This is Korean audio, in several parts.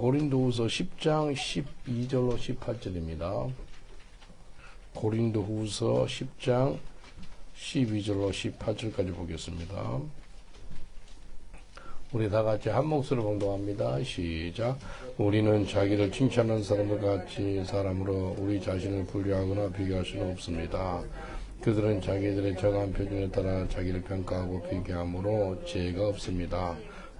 고린도후서 10장 12절로 18절입니다. 고린도후서 10장 12절로 18절까지 보겠습니다. 우리 다 같이 한 목소리로 봉독합니다. 시작. 우리는 자기를 칭찬하는 사람과 같이 사람으로 우리 자신을 분류하거나 비교할 수는 없습니다. 그들은 자기들의 정한 표준에 따라 자기를 평가하고 비교함으로 죄가 없습니다.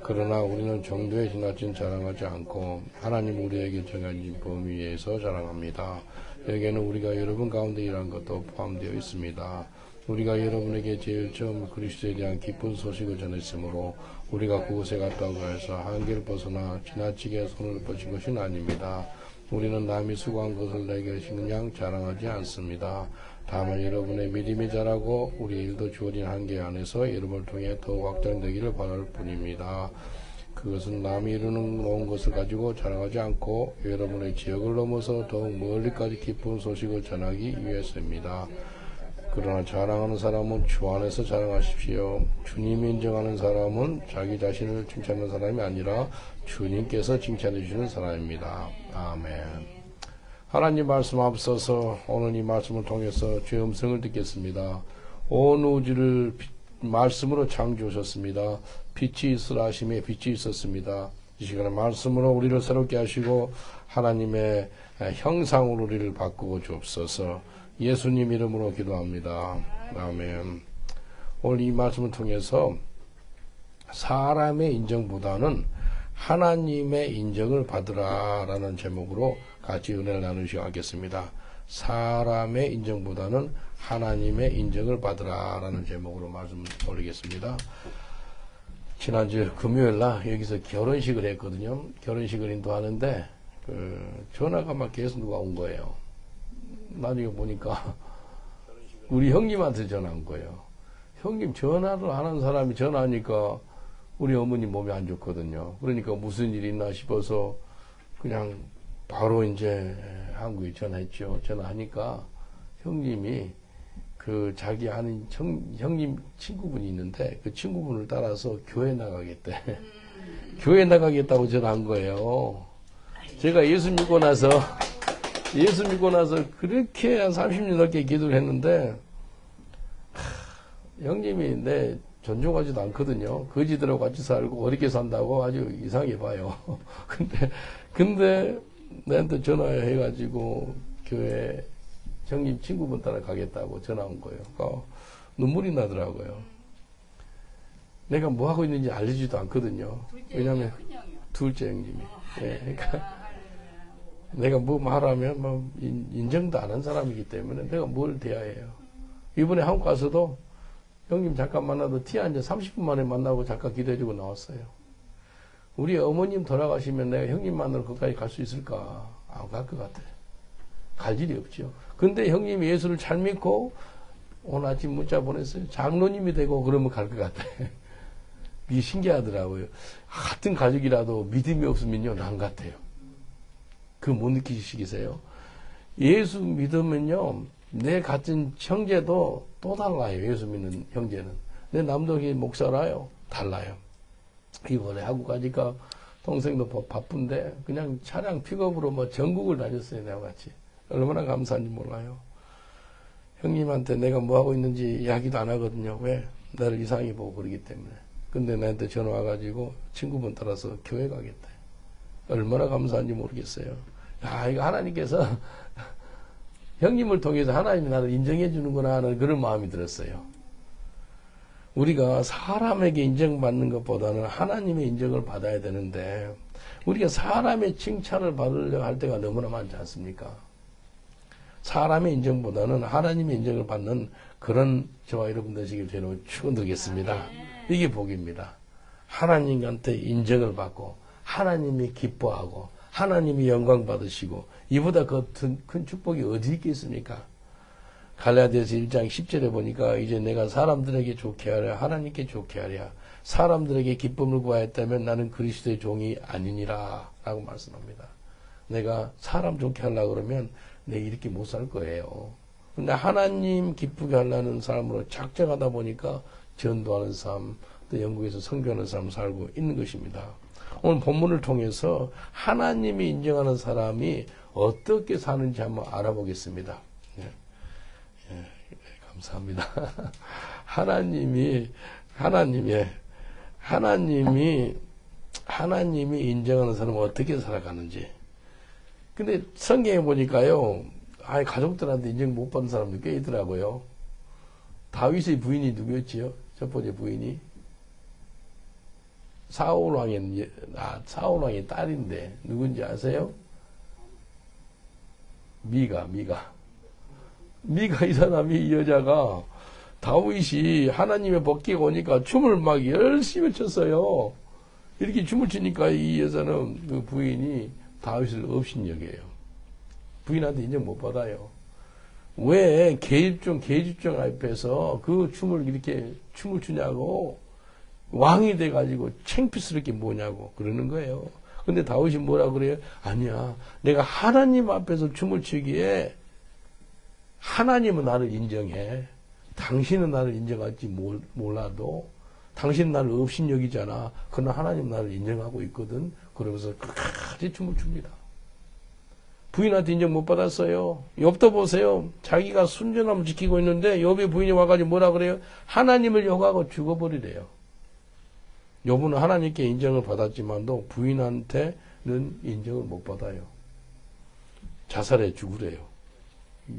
그러나 우리는 정도에 지나친 자랑하지 않고 하나님 우리에게 정해진 범위에서 자랑합니다. 여기에는 우리가 여러분 가운데 일한 것도 포함되어 있습니다. 우리가 여러분에게 제일 처음 그리스도에 대한 기쁜 소식을 전했으므로 우리가 그곳에 갔다고 해서 한계를 벗어나 지나치게 손을 뻗친 것은 아닙니다. 우리는 남이 수고한 것을 내게 그냥 자랑하지 않습니다. 다만 여러분의 믿음이 자라고 우리 일도 주어진 한계 안에서 여러분을 통해 더욱 확장되기를 바랄 뿐입니다. 그것은 남이 이루는 것을 가지고 자랑하지 않고 여러분의 지역을 넘어서 더욱 멀리까지 기쁜 소식을 전하기 위해서입니다. 그러나 자랑하는 사람은 주 안에서 자랑하십시오. 주님이 인정하는 사람은 자기 자신을 칭찬하는 사람이 아니라 주님께서 칭찬해 주시는 사람입니다. 아멘. 하나님 말씀 앞서서 오늘 이 말씀을 통해서 주의 음성을 듣겠습니다. 온 우주를 말씀으로 창조하셨습니다. 빛이 있으라 하심에 빛이 있었습니다. 이 시간에 말씀으로 우리를 새롭게 하시고 하나님의 형상으로 우리를 바꾸고 주옵소서. 예수님 이름으로 기도합니다. 아멘. 오늘 이 말씀을 통해서 사람의 인정보다는 하나님의 인정을 받으라 라는 제목으로 같이 은혜를 나누시고 하겠습니다. 사람의 인정보다는 하나님의 인정을 받으라 라는 제목으로 말씀 올리겠습니다. 지난주 금요일날 여기서 결혼식을 했거든요. 결혼식을 인도하는데 전화가 막 계속 누가 온 거예요. 나중에 보니까 우리 형님한테 전화 온 거예요. 형님 전화를 하는 사람이 전화하니까 우리 어머니 몸이 안 좋거든요. 그러니까 무슨 일이 있나 싶어서 그냥 바로 이제 한국에 전화했죠. 전화하니까 형님이 자기 아는 형님 친구분이 있는데 그 친구분을 따라서 교회 나가겠대. 교회 나가겠다고 전화한 거예요. 제가 예수 믿고 나서 그렇게 한 30년 넘게 기도를 했는데 형님이 내 존중하지도 않거든요. 거지들하고 같이 살고 어렵게 산다고 아주 이상해 봐요. 근데 나한테 전화해가지고 교회 형님 친구분 따라 가겠다고 전화 온 거예요. 그러니까 눈물이 나더라고요. 내가 뭐 하고 있는지 알려주지도 않거든요. 왜냐면 둘째 형님이. 네, 그러니까 내가 뭐 말하면 뭐 인정도 안 한 사람이기 때문에 내가 뭘 대해요. 이번에 한국 가서도 형님 잠깐 만나도 티 안 져 30분 만에 만나고 잠깐 기도해주고 나왔어요. 우리 어머님 돌아가시면 내가 형님 만나러 거기까지 갈 수 있을까? 안 갈 것 같아. 갈 일이 없죠. 근데 형님이 예수를 잘 믿고 오늘 아침 문자 보냈어요. 장로님이 되고 그러면 갈 것 같아. 이게 신기하더라고요. 같은 가족이라도 믿음이 없으면요, 난 같아요. 그거 못 느끼시겠어요? 예수 믿으면요, 내 같은 형제도 또 달라요. 예수 믿는 형제는. 내 남동이 목사라요. 달라요. 이번에 한국 가니까 동생도 바쁜데 그냥 차량 픽업으로 뭐 전국을 다녔어요. 내가 같이. 얼마나 감사한지 몰라요. 형님한테 내가 뭐 하고 있는지 이야기도 안 하거든요. 왜? 나를 이상히 보고 그러기 때문에. 근데 나한테 전화 와가지고 친구분 따라서 교회 가겠다. 얼마나 감사한지 모르겠어요. 야, 이거 하나님께서 형님을 통해서 하나님이 나를 인정해 주는구나 하는 그런 마음이 들었어요. 우리가 사람에게 인정받는 것보다는 하나님의 인정을 받아야 되는데 우리가 사람의 칭찬을 받으려고 할 때가 너무나 많지 않습니까? 사람의 인정보다는 하나님의 인정을 받는 그런 저와 여러분 되시길 저는 축원드리겠습니다. 이게 복입니다. 하나님한테 인정을 받고 하나님이 기뻐하고 하나님이 영광 받으시고 이보다 큰 축복이 어디 있겠습니까? 갈라디아서 1장 10절에 보니까 이제 내가 사람들에게 좋게 하랴 하나님께 좋게 하랴 사람들에게 기쁨을 구하였다면 나는 그리스도의 종이 아니니라 라고 말씀합니다. 내가 사람 좋게 하려고 그러면 내 이렇게 못 살 거예요. 근데 하나님 기쁘게 하려는 삶으로 작정하다 보니까 전도하는 삶, 또 영국에서 선교하는 삶 살고 있는 것입니다. 오늘 본문을 통해서 하나님이 인정하는 사람이 어떻게 사는지 한번 알아보겠습니다. 예, 예, 감사합니다. 하나님이 인정하는 사람은 어떻게 살아가는지. 근데 성경에 보니까요, 가족들한테 인정 못 받는 사람도 꽤 있더라고요. 다윗의 부인이 누구였지요? 첫 번째 부인이 사울 왕의 딸인데 누군지 아세요? 미가 이 사람이, 이 여자가 다윗이 하나님의 복귀가 오니까 춤을 막 열심히 췄어요. 이렇게 춤을 추니까 이 여자는, 그 부인이 다윗을 업신여겨요. 부인한테 인정 못 받아요. 왜 계집종 앞에서 그 춤을 이렇게 춤을 추냐고, 왕이 돼가지고 창피스럽게 뭐냐고 그러는 거예요. 근데 다윗이 뭐라 그래요? 아니야, 내가 하나님 앞에서 춤을 추기에 하나님은 나를 인정해. 당신은 나를 인정할지 몰라도 당신은 나를 업신여기잖아. 그러나 하나님은 나를 인정하고 있거든. 그러면서 끝까지 춤을 춥니다. 부인한테 인정 못 받았어요. 욥도 보세요. 자기가 순전함을 지키고 있는데 욥의 부인이 와가지고 뭐라 그래요? 하나님을 욕하고 죽어버리래요. 욥은 하나님께 인정을 받았지만도 부인한테는 인정을 못 받아요. 자살해 죽으래요.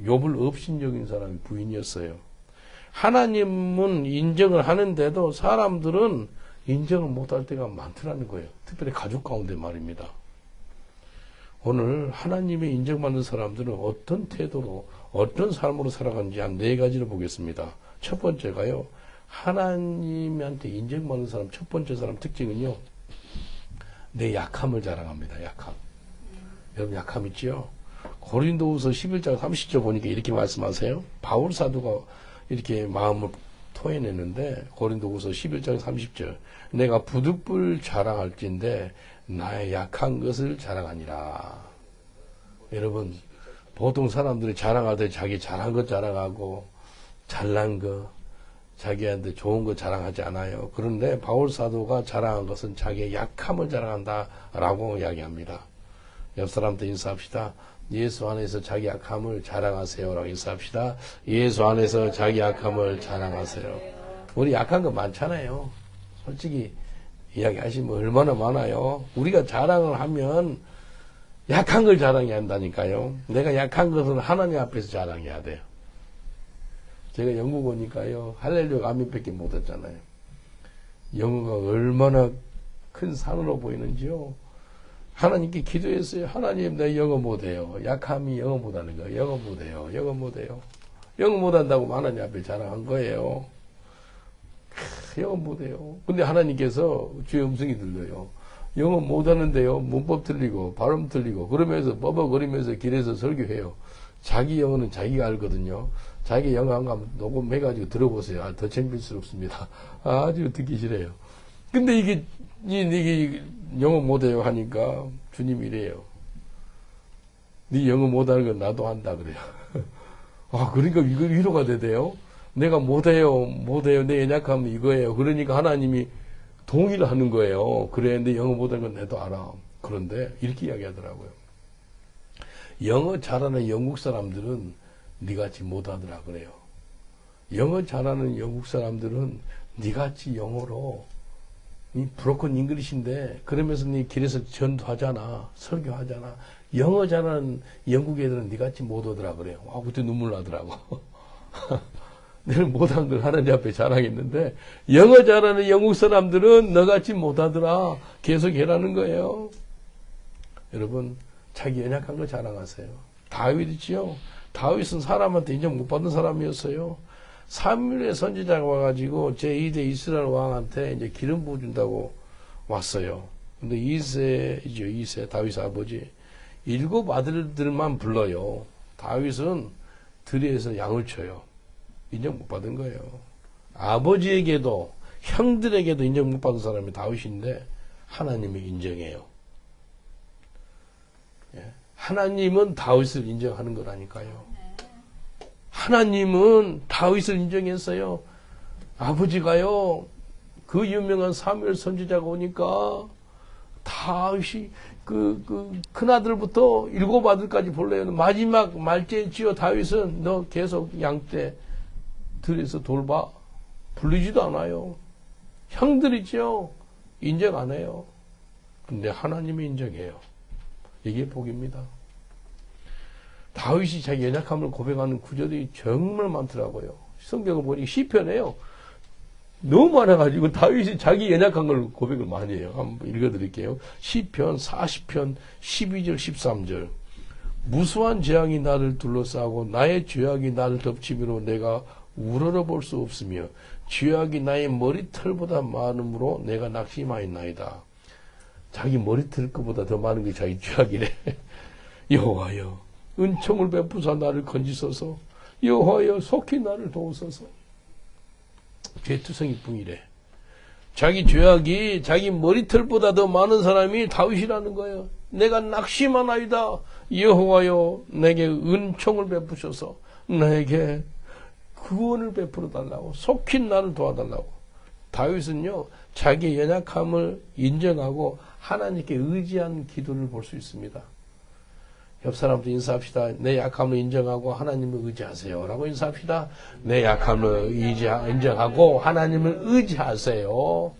욥을 업신여긴 사람이 부인이었어요. 하나님은 인정을 하는데도 사람들은 인정을 못할 때가 많더라는 거예요. 특별히 가족 가운데 말입니다. 오늘 하나님의 인정받는 사람들은 어떤 태도로, 어떤 삶으로 살아가는지 한 4가지를 보겠습니다. 첫 번째가요, 하나님한테 인정받는 사람, 첫 번째 사람 특징은요, 내 약함을 자랑합니다. 약함. 여러분 약함 있지요? 고린도후서 11장 30절 보니까 이렇게 말씀하세요. 바울 사도가 이렇게 마음을 토해내는데, 고린도후서 11장 30절, 내가 부득불 자랑할진대 나의 약한 것을 자랑하니라. 여러분, 보통 사람들이 자랑할 때 자기 잘한 것 자랑하고 잘난 거, 자기한테 좋은 거 자랑하지 않아요. 그런데 바울 사도가 자랑한 것은 자기의 약함을 자랑한다라고 이야기합니다. 옆 사람한테 인사합시다. 예수 안에서 자기 약함을 자랑하세요라고 인사합시다. 예수 안에서 자기 약함을 자랑하세요. 우리 약한 거 많잖아요. 솔직히 이야기하시면 얼마나 많아요. 우리가 자랑을 하면 약한 걸 자랑해야 한다니까요. 내가 약한 것은 하나님 앞에서 자랑해야 돼요. 제가 영국 오니까요, 할렐루야 아멘밖에 못했잖아요. 영어가 얼마나 큰 산으로 보이는지요. 하나님께 기도했어요. 하나님, 내 영어 못해요. 약함이 영어 못하는 거예요. 영어 못해요. 영어 못해요. 영어 못한다고 하나님 앞에 자랑한 거예요. 영어 못해요. 근데 하나님께서 주의 음성이 들려요. 영어 못하는데요, 문법 틀리고 발음 틀리고 그러면서 버벅거리면서 길에서 설교해요. 자기 영어는 자기가 알거든요. 자기 영어 한번 녹음해가지고 들어보세요. 더 창피스럽습니다. 아주 듣기 싫어요. 근데 이게 영어 못해요 하니까 주님이 이래요. 네 영어 못하는 건 나도 한다 그래요. 그러니까 이거 위로가 되대요. 내가 못해요. 내 연약함은 이거예요. 그러니까 하나님이 동의를 하는 거예요. 그래, 내 영어 못하는 건 나도 알아. 그런데 이렇게 이야기하더라고요. 영어 잘하는 영국 사람들은 니같이 못하더라 그래요. 영어 잘하는 영국 사람들은 니같이 영어로 브로큰 잉글리시인데 그러면서 니 길에서 전도하잖아. 설교하잖아. 영어 잘하는 영국 애들은 니같이 못하더라 그래요. 그때 눈물 나더라고. 내가 못한 걸 하나님 앞에 자랑했는데 영어 잘하는 영국 사람들은 너같이 못하더라. 계속 해라는 거예요. 여러분, 자기 연약한 거 자랑하세요. 다윗이지요. 다윗은 사람한테 인정 못 받는 사람이었어요. 사무엘의 선지자가 와가지고 제2대 이스라엘 왕한테 이제 기름 부어준다고 왔어요. 근데 2세이죠. 다윗 아버지. 7 아들들만 불러요. 다윗은 들에서 양을 쳐요. 인정 못 받은 거예요. 아버지에게도 형들에게도 인정 못 받은 사람이 다윗인데 하나님이 인정해요. 하나님은 다윗을 인정하는 거라니까요. 하나님은 다윗을 인정했어요. 아버지가요, 그 유명한 사무엘 선지자가 오니까 다윗이 큰 아들부터 7아들까지 불러요. 마지막 말째지요. 다윗은 너 계속 양떼 들에서 돌봐. 불리지도 않아요. 형들이죠. 인정 안 해요. 근데 하나님이 인정해요. 이게 복입니다. 다윗이 자기 연약함을 고백하는 구절이 정말 많더라고요. 성경을 보니 시편에요. 너무 많아가지고 다윗이 자기 연약한 걸 고백을 많이 해요. 한번 읽어드릴게요. 시편 40편 12절 13절. 무수한 재앙이 나를 둘러싸고 나의 죄악이 나를 덮치므로 내가 우러러볼 수 없으며 죄악이 나의 머리털보다 많으므로 내가 낙심하였나이다. 자기 머리털 것보다 더 많은 게 자기 죄악이래. 여호와여 은총을 베푸사 나를 건지소서. 여호와여 속히 나를 도우소서. 죄투성이 뿐이래. 자기 죄악이 자기 머리털보다 더 많은 사람이 다윗이라는 거예요. 내가 낙심하나이다. 여호와여 내게 은총을 베푸셔서 나에게 구원을 베풀어 달라고, 속히 나를 도와달라고. 다윗은요 자기 연약함을 인정하고 하나님께 의지한 기도를 볼 수 있습니다. 옆 사람도 인사합시다. 내 약함을 인정하고 하나님을 의지하세요 라고 인사합시다. 내 약함을 인정하고 하나님을 의지하세요.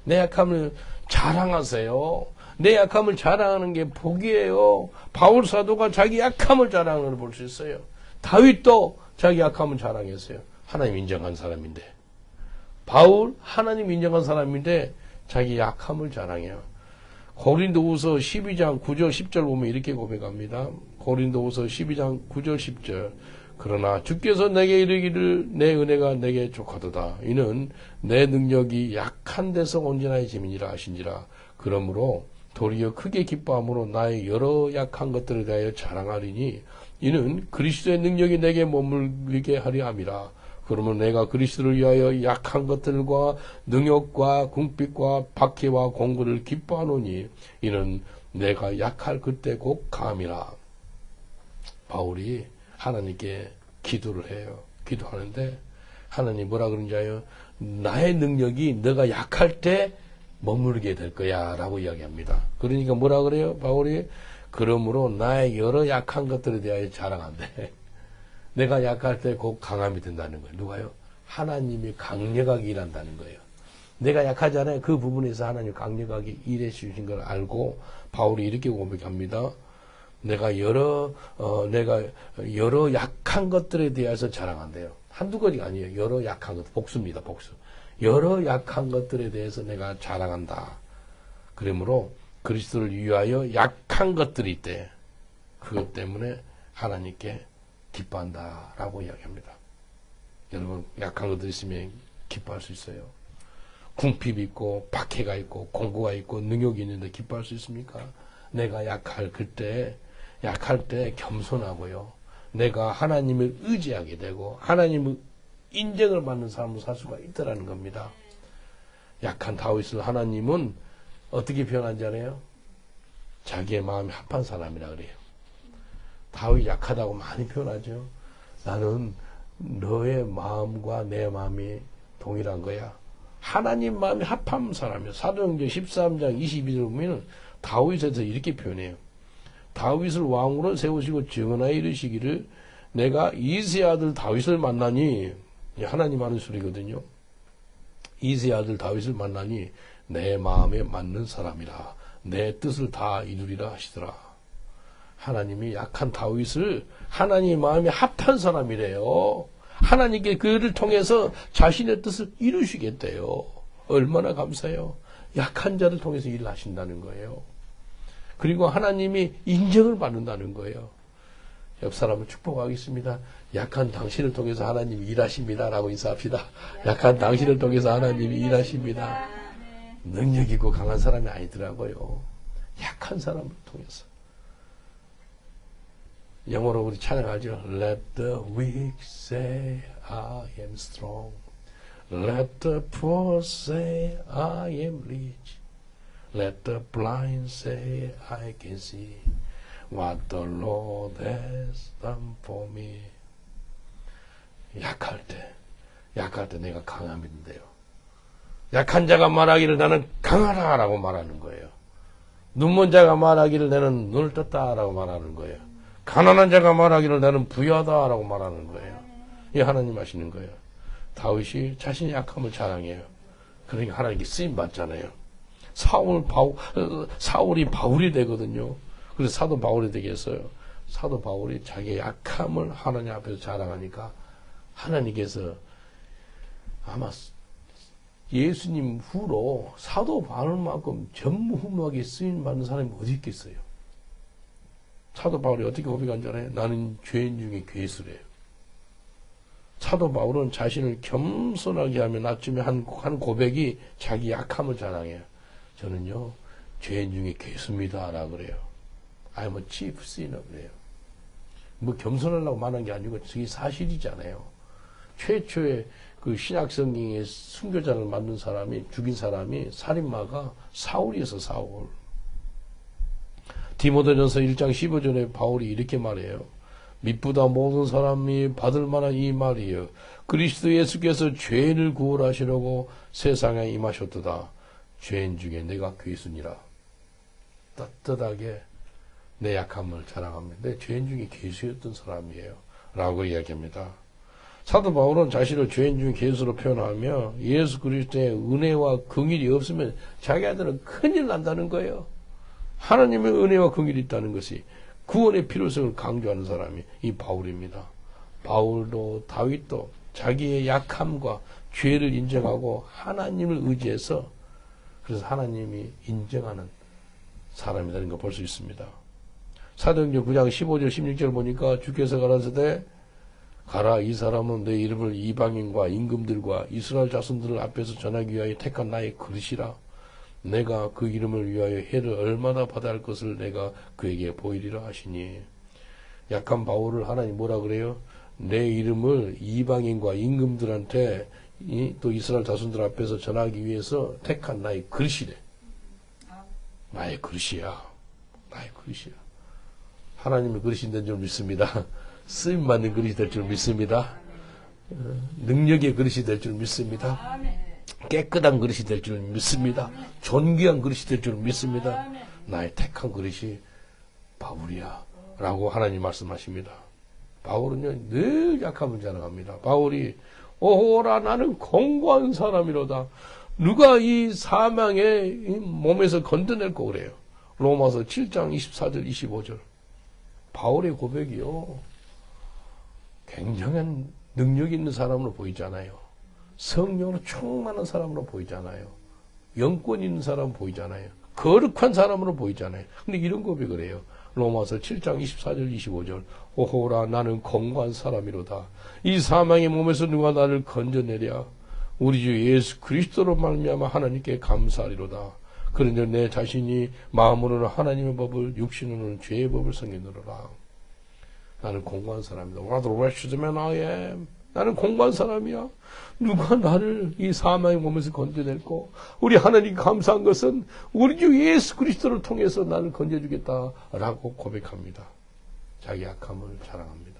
내 약함을 자랑하세요. 내 약함을 자랑하는 게 복이에요. 바울 사도가 자기 약함을 자랑하는 걸 볼 수 있어요. 다윗도 자기 약함을 자랑했어요. 하나님 인정한 사람인데. 바울 하나님 인정한 사람인데 자기 약함을 자랑해요. 고린도후서 12장 9절 10절 보면 이렇게 고백합니다. 고린도후서 12장 9절 10절. 그러나 주께서 내게 이르기를 내 은혜가 내게 족하도다. 이는 내 능력이 약한 데서 온전하여 짐이니라 하신지라. 그러므로 도리어 크게 기뻐함으로 나의 여러 약한 것들에 대하여 자랑하리니 이는 그리스도의 능력이 내게 머물게 하려 함이라. 그러면 내가 그리스도를 위하여 약한 것들과 능욕과 궁핍과 박해와 공고를 기뻐하노니 이는 내가 약할 그때 곧 강함이라. 바울이 하나님께 기도를 해요. 기도하는데 하나님 뭐라 그런지 아요? 나의 능력이 너가 약할 때 머무르게 될 거야 라고 이야기합니다. 그러니까 뭐라 그래요? 바울이 그러므로 나의 여러 약한 것들에 대하여 자랑한대. 내가 약할 때 곧 강함이 된다는 거예요. 누가요? 하나님이 강력하게 일한다는 거예요. 내가 약하잖아요. 그 부분에서 하나님이 강력하게 일해 주신 걸 알고 바울이 이렇게 고백합니다. 내가 여러 약한 것들에 대해서 자랑한대요. 한두 가지가 아니에요. 여러 약한 것, 복수입니다. 복수. 여러 약한 것들에 대해서 내가 자랑한다. 그러므로 그리스도를 위하여 약한 것들이 있대. 그것 때문에 하나님께 기뻐한다라고 이야기합니다. 여러분 약한 것들 있으면 기뻐할 수 있어요. 궁핍이 있고 박해가 있고 공고가 있고 능욕이 있는데 기뻐할 수 있습니까? 내가 약할 때 겸손하고요. 내가 하나님을 의지하게 되고 하나님의 인정을 받는 삶을 살 수가 있다라는 겁니다. 약한 다윗을 하나님은 어떻게 표현한지 알아요? 자기의 마음이 합한 사람이라 그래요. 다윗이 약하다고 많이 표현하죠. 나는 너의 마음과 내 마음이 동일한 거야. 하나님 마음이 합한 사람이에요. 사도행전 13장 22절 보면 다윗에서 이렇게 표현해요. 다윗을 왕으로 세우시고 증언하여 이르시기를 내가 이새의 아들 다윗을 만나니, 하나님 하는 소리거든요. 이새의 아들 다윗을 만나니 내 마음에 맞는 사람이라 내 뜻을 다 이루리라 하시더라. 하나님이 약한 다윗을 하나님의 마음에 합한 사람이래요. 하나님께 그를 통해서 자신의 뜻을 이루시겠대요. 얼마나 감사해요. 약한 자를 통해서 일을 하신다는 거예요. 그리고 하나님이 인정을 받는다는 거예요. 옆 사람을 축복하겠습니다. 약한 당신을 통해서 하나님이 일하십니다 라고 인사합시다. 약한 당신을 통해서 하나님이 일하십니다. 능력 있고 강한 사람이 아니더라고요. 약한 사람을 통해서. 영어로 우리 찬양하죠. Let the weak say I am strong. Let the poor say I am rich. Let the blind say I can see what the Lord has done for me. 약할 때 내가 강함이 된대요. 약한 자가 말하기를 나는 강하다라고 말하는 거예요. 눈먼 자가 말하기를 나는 눈을 떴다라고 말하는 거예요. 가난한 자가 말하기를 나는 부유하다라고 말하는 거예요. 이 하나님 하시는 거예요. 다윗이 자신의 약함을 자랑해요. 그러니까 하나님께 쓰임 받잖아요. 사울이 바울이 되거든요. 그래서 사도 바울이 되겠어요. 사도 바울이 자기의 약함을 하나님 앞에서 자랑하니까 하나님께서 아마 예수님 후로 사도 바울만큼 전무후무하게 쓰임 받는 사람이 어디 있겠어요? 사도 바울이 어떻게 고백한 줄 알아요? 나는 죄인 중에 괴수래요. 사도 바울은 자신을 겸손하게 하며 낮춤에 한 고백이 자기 약함을 자랑해요. 저는요, 죄인 중에 괴수입니다. 라고 그래요. I'm a chief sinner. 그래요. 뭐 겸손하려고 말한 게 아니고, 그게 사실이잖아요. 최초의 그 신약 성경의 순교자를 만든 사람이, 죽인 사람이 살인마가 사울이었어, 사울. 디모데전서 1장 15절에 바울이 이렇게 말해요. 미쁘다 모든 사람이 받을 만한 이 말이요. 그리스도 예수께서 죄인을 구원하시려고 세상에 임하셨도다. 죄인 중에 내가 괴수니라. 떳떳하게 내 약함을 자랑합니다. 내 죄인 중에 괴수였던 사람이에요. 라고 이야기합니다. 사도 바울은 자신을 죄인 중에 괴수로 표현하며 예수 그리스도의 은혜와 긍휼이 없으면 자기한테는 큰일 난다는 거예요. 하나님의 은혜와 긍휼이 있다는 것이 구원의 필요성을 강조하는 사람이 이 바울입니다. 바울도 다윗도 자기의 약함과 죄를 인정하고 하나님을 의지해서 그래서 하나님이 인정하는 사람이라는 걸 볼 수 있습니다. 사도행전 9장 15절 16절 보니까 주께서 가라사대 가라 이 사람은 내 이름을 이방인과 임금들과 이스라엘 자손들 앞에서 전하기 위하여 택한 나의 그릇이라. 내가 그 이름을 위하여 해를 얼마나 받아야 할 것을 내가 그에게 보이리라 하시니. 약한 바울을 하나님 뭐라 그래요? 내 이름을 이방인과 임금들한테 또 이스라엘 자손들 앞에서 전하기 위해서 택한 나의 그릇이래. 나의 그릇이야. 나의 그릇이야. 하나님의 그릇이 된 줄 믿습니다. 쓰임받는 그릇이 될 줄 믿습니다. 능력의 그릇이 될 줄 믿습니다. 깨끗한 그릇이 될 줄 믿습니다. 존귀한 그릇이 될 줄 믿습니다. 나의 택한 그릇이 바울이야 라고 하나님 말씀하십니다. 바울은요 늘 약함을 자랑합니다. 바울이 오호라 나는 공고한 사람이로다. 누가 이 사망의 몸에서 건져낼고 그래요. 로마서 7장 24절 25절. 바울의 고백이요 굉장한 능력 있는 사람으로 보이잖아요. 성령으로 충만한 사람으로 보이잖아요. 영권 있는 사람 보이잖아요. 거룩한 사람으로 보이잖아요. 근데 이런 고백을 해요. 로마서 7장 24절 25절. 오호라 나는 공고한 사람이로다. 이 사망의 몸에서 누가 나를 건져내랴. 우리 주 예수 그리스도로 말미암아 하나님께 감사하리로다. 그러니 내 자신이 마음으로는 하나님의 법을 육신으로는 죄의 법을 섬기느라. 나는 공고한 사람이다. What a wretched man I am. 나는 공고한 사람이야. 누가 나를 이 사망의 몸에서 건져낼고 우리 하나님 감사한 것은 우리 주 예수 그리스도를 통해서 나를 건져주겠다라고 고백합니다. 자기 약함을 자랑합니다.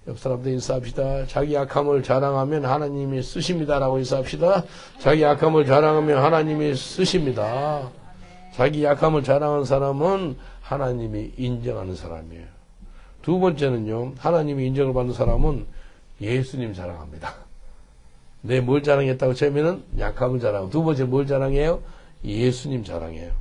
옆 사람들 인사합시다. 자기 약함을 자랑하면 하나님이 쓰십니다라고 인사합시다. 자기 약함을 자랑하면 하나님이 쓰십니다. 자기 약함을 자랑하는 사람은 하나님이 인정하는 사람이에요. 두 번째는요. 하나님이 인정을 받는 사람은 예수님 자랑합니다. 내 뭘 자랑했다고 처음에는 약함을 자랑하고 두 번째 뭘 자랑해요? 예수님 자랑해요.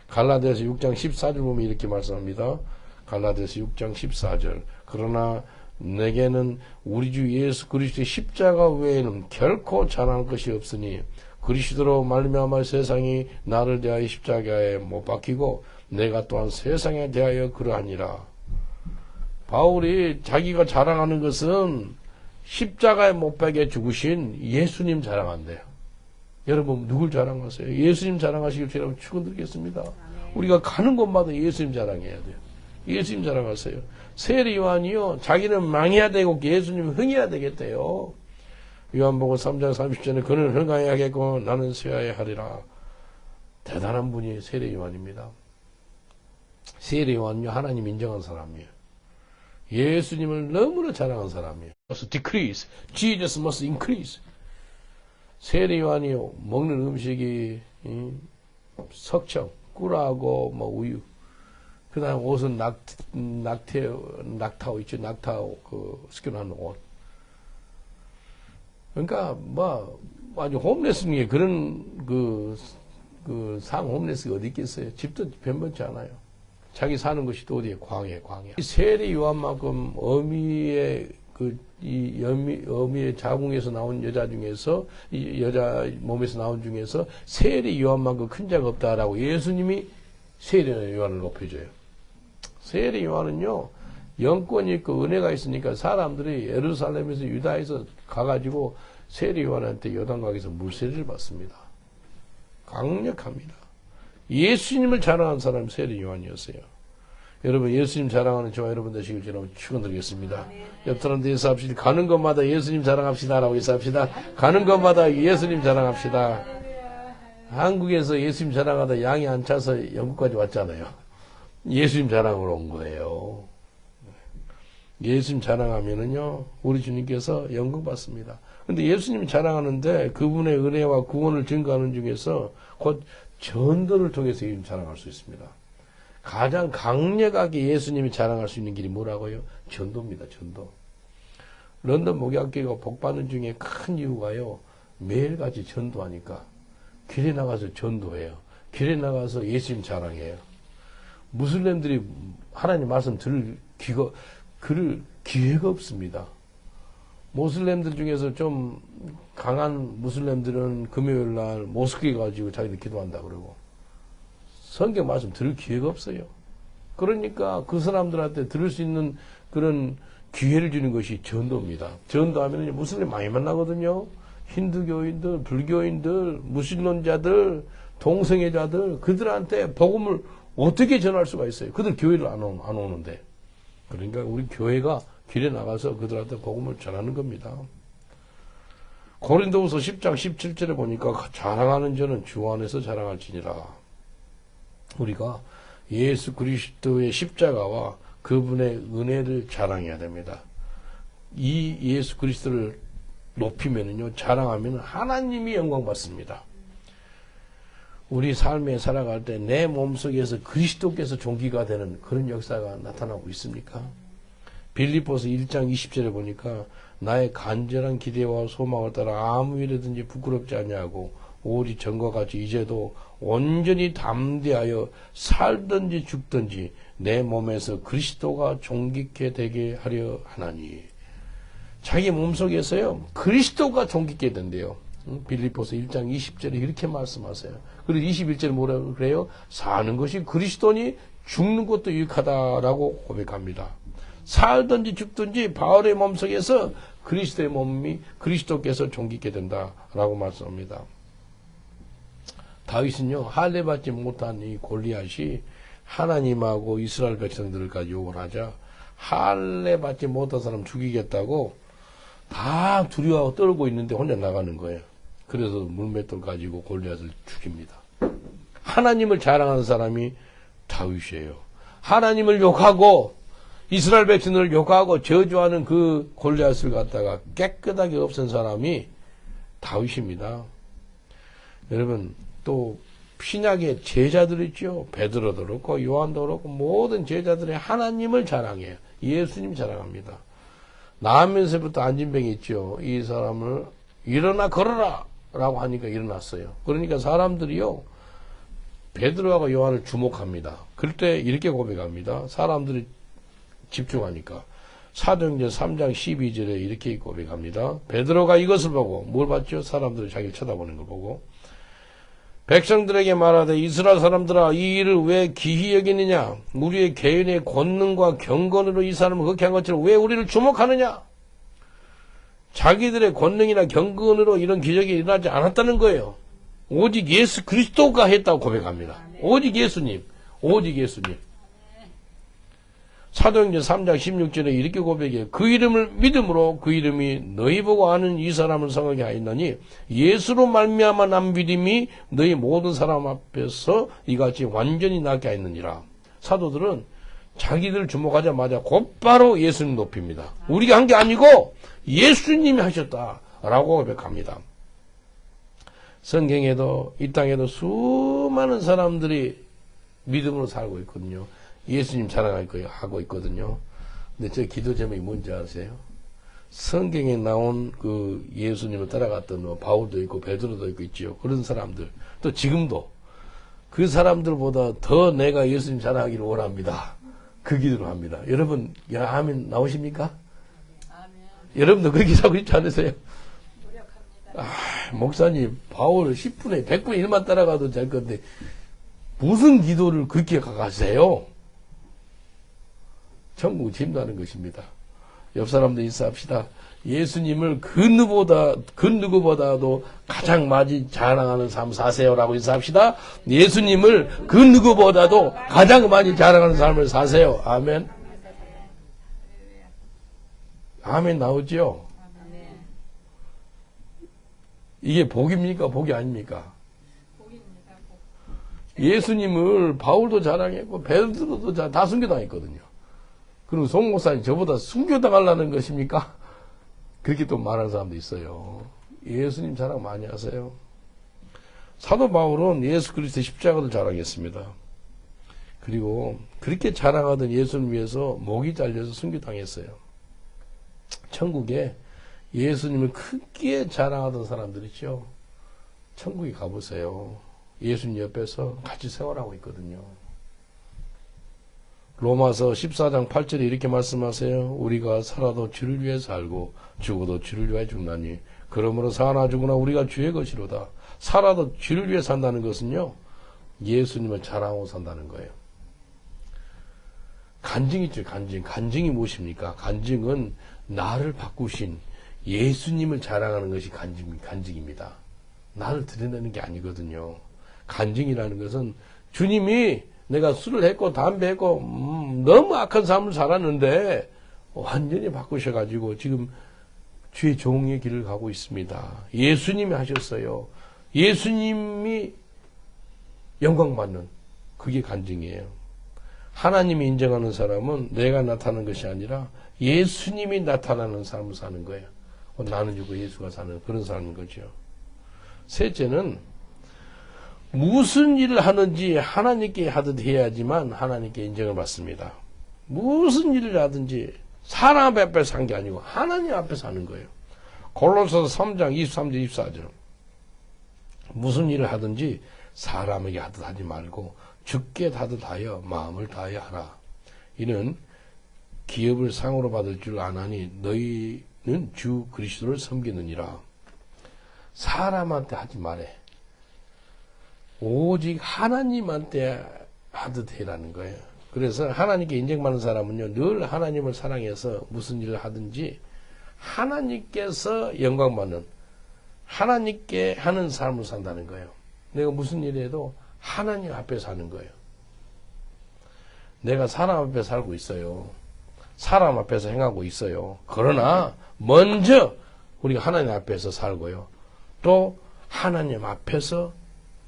갈라디아서 6장 14절 보면 이렇게 말씀합니다. 갈라디아서 6장 14절. 그러나 내게는 우리 주 예수 그리스도의 십자가 외에는 결코 자랑할 것이 없으니 그리스도로 말미암아 세상이 나를 대하여 십자가에 못 박히고 내가 또한 세상에 대하여 그러하니라. 바울이 자기가 자랑하는 것은 십자가에 못 박혀 죽으신 예수님 자랑한대요. 여러분 누굴 자랑하세요? 예수님 자랑하시길 제가 축원드리겠습니다. 우리가 가는 곳마다 예수님 자랑해야 돼요. 예수님 자랑하세요. 세례 요한이요 자기는 망해야 되고 예수님 흥해야 되겠대요. 요한복음 3장 30절에 그는 흥하여야겠고 나는 쇠하여야 하리라. 대단한 분이 세례 요한입니다. 세례 요한은요 하나님 인정한 사람이에요. 예수님을 너무나 자랑한 사람이에요. must decrease. Jesus must increase. 세례 요한이요 먹는 음식이 석청, 꿀하고 뭐 우유. 그다음 옷은 낙타옷 있죠. 낙타옷 그 스켜놓은 옷. 그러니까 뭐 아주 홈레스에 그런 그 상 홈레스가 어디 있겠어요? 집도 변변치 않아요. 자기 사는 것이 또 어디에 광해. 이 세리 요한만큼 어미의 어미의 자궁에서 나온 여자 중에서 이 여자 몸에서 나온 중에서 세리 요한만큼 큰 자가 없다라고 예수님이 세리 요한을 높여줘요. 세리 요한은요 영권이 있고 은혜가 있으니까 사람들이 예루살렘에서 유다에서 가가지고 세리 요한한테 요단강에서 물세례를 받습니다. 강력합니다. 예수님을 자랑한 사람이 세리 요한이었어요. 여러분 예수님 자랑하는 저와 여러분 되시길 여러분 축원드리겠습니다. 옆 사람들 인사합시다. 가는 곳마다 예수님 자랑합시다라고 인사합시다. 가는 곳마다 예수님 자랑합시다. 한국에서 예수님 자랑하다 양이 안 차서 영국까지 왔잖아요. 예수님 자랑으로 온 거예요. 예수님 자랑하면은요 우리 주님께서 영광 받습니다. 근데 예수님 자랑하는데 그분의 은혜와 구원을 증거하는 중에서 곧 전도를 통해서 예수님 자랑할 수 있습니다. 가장 강력하게 예수님이 자랑할 수 있는 길이 뭐라고요? 전도입니다. 전도. 런던 목양교회가 복받는 중에 큰 이유가요. 매일같이 전도하니까 길에 나가서 전도해요. 길에 나가서 예수님 자랑해요. 무슬림들이 하나님 말씀 들을 기회가 없습니다. 모슬렘들 중에서 좀 강한 무슬림들은 금요일 날 모스크에 가지고 자기들 기도한다 그러고 성경 말씀 들을 기회가 없어요. 그러니까 그 사람들한테 들을 수 있는 그런 기회를 주는 것이 전도입니다. 전도하면 무슬림 많이 만나거든요. 힌두교인들, 불교인들, 무신론자들, 동성애자들 그들한테 복음을 어떻게 전할 수가 있어요? 그들 교회를 안 오는데. 그러니까 우리 교회가 길에 나가서 그들한테 복음을 전하는 겁니다. 고린도후서 10장 17절에 보니까 자랑하는 자는 주 안에서 자랑할지니라. 우리가 예수 그리스도의 십자가와 그분의 은혜를 자랑해야 됩니다. 이 예수 그리스도를 높이면은요, 자랑하면 하나님이 영광 받습니다. 우리 삶에 살아갈 때 내 몸속에서 그리스도께서 존귀가 되는 그런 역사가 나타나고 있습니까? 빌립보서 1장 20절에 보니까 나의 간절한 기대와 소망을 따라 아무 일이든지 부끄럽지 아니하고 오직 전과 같이 이제도 온전히 담대하여 살든지 죽든지 내 몸에서 그리스도가 존귀케 되게 하려 하나니. 자기 몸속에서요 그리스도가 존귀케 된대요. 빌립보서 1장 20절에 이렇게 말씀하세요. 그리고 21절에 뭐라고 그래요? 사는 것이 그리스도니 죽는 것도 유익하다라고 고백합니다. 살든지 죽든지 바울의 몸속에서 그리스도의 몸이 그리스도께서 존귀케 된다라고 말씀합니다. 다윗은요 할례 받지 못한 이 골리앗이 하나님하고 이스라엘 백성들까지 욕을 하자 할례 받지 못한 사람 죽이겠다고 다 두려워하고 떨고 있는데 혼자 나가는 거예요. 그래서 물맷돌 가지고 골리앗을 죽입니다. 하나님을 자랑하는 사람이 다윗이에요. 하나님을 욕하고 이스라엘 백성들을 욕하고 저주하는 그 골리앗을 갖다가 깨끗하게 없앤 사람이 다윗입니다. 여러분 또 신약의 제자들 있죠. 베드로도 그렇고 요한도 그렇고 모든 제자들이 하나님을 자랑해요. 예수님 자랑합니다. 나면서부터 안진병이 있죠. 이 사람을 일어나 걸어라 라고 하니까 일어났어요. 그러니까 사람들이요 베드로하고 요한을 주목합니다. 그럴 때 이렇게 고백합니다. 사람들이 집중하니까 사도행전 3장 12절에 이렇게 고백합니다. 베드로가 이것을 보고 뭘 봤죠? 사람들이 자기를 쳐다보는 걸 보고 백성들에게 말하되 이스라엘 사람들아 이 일을 왜 기히 여기느냐? 우리의 개인의 권능과 경건으로 이 사람을 그렇게 한 것처럼 왜 우리를 주목하느냐? 자기들의 권능이나 경건으로 이런 기적이 일어나지 않았다는 거예요. 오직 예수 그리스도가 했다고 고백합니다. 오직 예수님. 오직 예수님. 사도행전 3장 16절에 이렇게 고백해요. 그 이름을 믿음으로 그 이름이 너희 보고 아는 이 사람을 성하게 하였나니 예수로 말미암아 난 믿음이 너희 모든 사람 앞에서 이같이 완전히 낫게 하였느니라. 사도들은 자기들 주목하자마자 곧바로 예수님 높입니다. 우리가 한 게 아니고 예수님이 하셨다라고 고백합니다. 성경에도 이 땅에도 수많은 사람들이 믿음으로 살고 있거든요. 예수님 자랑하고 있거든요. 근데 저 기도 제목이 뭔지 아세요? 성경에 나온 그 예수님을 따라갔던 뭐 바울도 있고 베드로도 있고 있지요. 그런 사람들. 또 지금도 그 사람들보다 더 내가 예수님 자랑하기를 원합니다. 그 기도를 합니다. 여러분, 아멘 나오십니까? 아멘. 여러분도 그 기도하고 있지 않으세요? 목사님, 바울 10분에 100분의 1만 따라가도 될 건데, 무슨 기도를 그렇게 가세요? 천국 진다는 것입니다. 옆 사람도 인사합시다. 예수님을 그 누구보다도 가장 많이 자랑하는 삶 사세요라고 인사합시다. 예수님을 그 누구보다도 가장 많이 자랑하는 삶을 사세요. 아멘. 아멘 나오죠? 이게 복입니까? 복이 아닙니까? 복입니다. 예수님을 바울도 자랑했고 베드로도 다 순교당했거든요. 그리고 송 목사님 저보다 순교당하려는 것입니까? 그렇게 또 말하는 사람도 있어요. 예수님 자랑 많이 하세요. 사도 바울은 예수 그리스도의 십자가를 자랑했습니다. 그리고 그렇게 자랑하던 예수를 위해서 목이 잘려서 순교당했어요. 천국에 예수님을 크게 자랑하던 사람들이죠. 천국에 가보세요. 예수님 옆에서 같이 생활하고 있거든요. 로마서 14장 8절에 이렇게 말씀하세요. 우리가 살아도 주를 위해 살고 죽어도 주를 위해 죽나니 그러므로 사나 죽으나 우리가 주의 것이로다. 살아도 주를 위해 산다는 것은요. 예수님을 자랑하고 산다는 거예요. 간증 있죠. 간증. 간증이 무엇입니까? 간증은 나를 바꾸신 예수님을 자랑하는 것이 간증입니다. 나를 드러내는 게 아니거든요. 간증이라는 것은 주님이 내가 술을 했고 담배 했고 너무 악한 삶을 살았는데 완전히 바꾸셔가지고 지금 주의 종의 길을 가고 있습니다. 예수님이 하셨어요. 예수님이 영광받는 그게 간증이에요. 하나님이 인정하는 사람은 내가 나타나는 것이 아니라 예수님이 나타나는 삶을 사는 거예요. 나는 죽고 예수가 사는 그런 사람인 거죠. 셋째는 무슨 일을 하는지 하나님께 하듯 해야지만 하나님께 인정을 받습니다. 무슨 일을 하든지 사람 앞에서 한 게 아니고 하나님 앞에서 하는 거예요. 골로새서 3장 23절 24절 무슨 일을 하든지 사람에게 하듯 하지 말고 주께 하듯 하여 마음을 다하여 하라. 이는 기업을 상으로 받을 줄 아나니 너희는 주 그리스도를 섬기느니라. 사람한테 하지 말해. 오직 하나님한테 하듯 해라는 거예요. 그래서 하나님께 인정받는 사람은요, 늘 하나님을 사랑해서 무슨 일을 하든지 하나님께서 영광받는, 하나님께 하는 삶을 산다는 거예요. 내가 무슨 일을 해도 하나님 앞에 사는 거예요. 내가 사람 앞에 살고 있어요. 사람 앞에서 행하고 있어요. 그러나 먼저 우리가 하나님 앞에서 살고요. 또 하나님 앞에서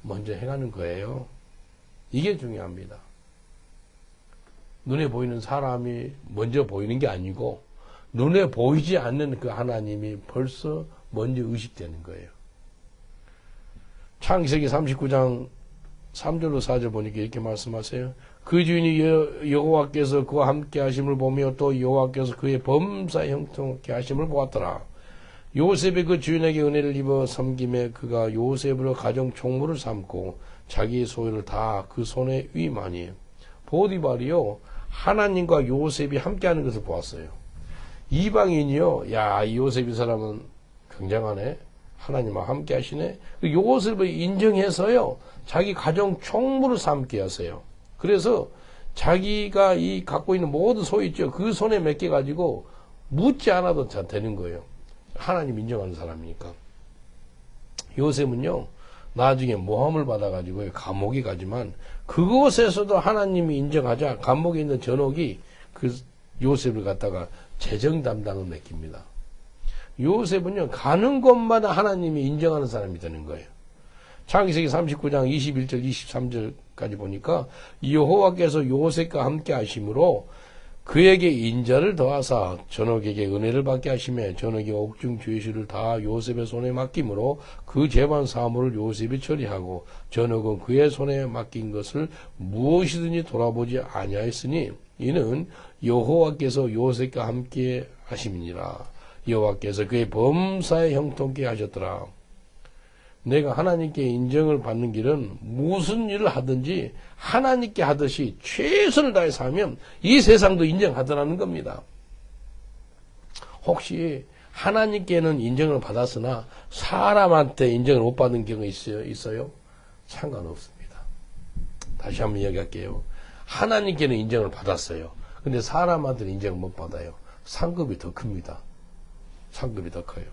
먼저 행하는 거예요. 이게 중요합니다. 눈에 보이는 사람이 먼저 보이는 게 아니고 눈에 보이지 않는 그 하나님이 벌써 먼저 의식되는 거예요. 창세기 39장 3절로 4절 보니까 이렇게 말씀하세요. 그 주인이 여호와께서 그와 함께 하심을 보며 또 여호와께서 그의 범사에 형통케 하심을 보았더라. 요셉이 그 주인에게 은혜를 입어 섬김에 그가 요셉으로 가정 총무를 삼고 자기의 소유를 다 그 손에 위임하니 보디발이요 하나님과 요셉이 함께하는 것을 보았어요. 이방인이요, 야, 이 요셉 이 사람은 굉장하네. 하나님과 함께 하시네. 요셉을 인정해서요, 자기 가정 총무를 삼게 하세요. 그래서 자기가 이 갖고 있는 모든 소유 있죠. 그 손에 맡겨가지고 묻지 않아도 다 되는 거예요. 하나님 인정하는 사람이니까. 요셉은요, 나중에 모함을 받아가지고 감옥에 가지만 그곳에서도 하나님이 인정하자 감옥에 있는 전옥이 그 요셉을 갖다가 재정 담당을 맡깁니다. 요셉은요, 가는 곳마다 하나님이 인정하는 사람이 되는 거예요. 창세기 39장 21절 23절까지 보니까 여호와께서 요셉과 함께 하심으로 그에게 인자를 더하사 전옥에게 은혜를 받게 하시며 전옥이 옥중 죄수를 다 요셉의 손에 맡김으로 그 재반 사물을 요셉이 처리하고 전옥은 그의 손에 맡긴 것을 무엇이든지 돌아보지 아니하였으니 이는 여호와께서 요셉과 함께 하심이니라. 여호와께서 그의 범사에 형통케 하셨더라. 내가 하나님께 인정을 받는 길은 무슨 일을 하든지 하나님께 하듯이 최선을 다해서 하면 이 세상도 인정하더라는 겁니다. 혹시 하나님께는 인정을 받았으나 사람한테 인정을 못 받는 경우 있어요? 상관없습니다. 다시 한번 이야기할게요. 하나님께는 인정을 받았어요. 근데 사람한테는 인정을 못 받아요. 상급이 더 큽니다. 상급이 더 커요.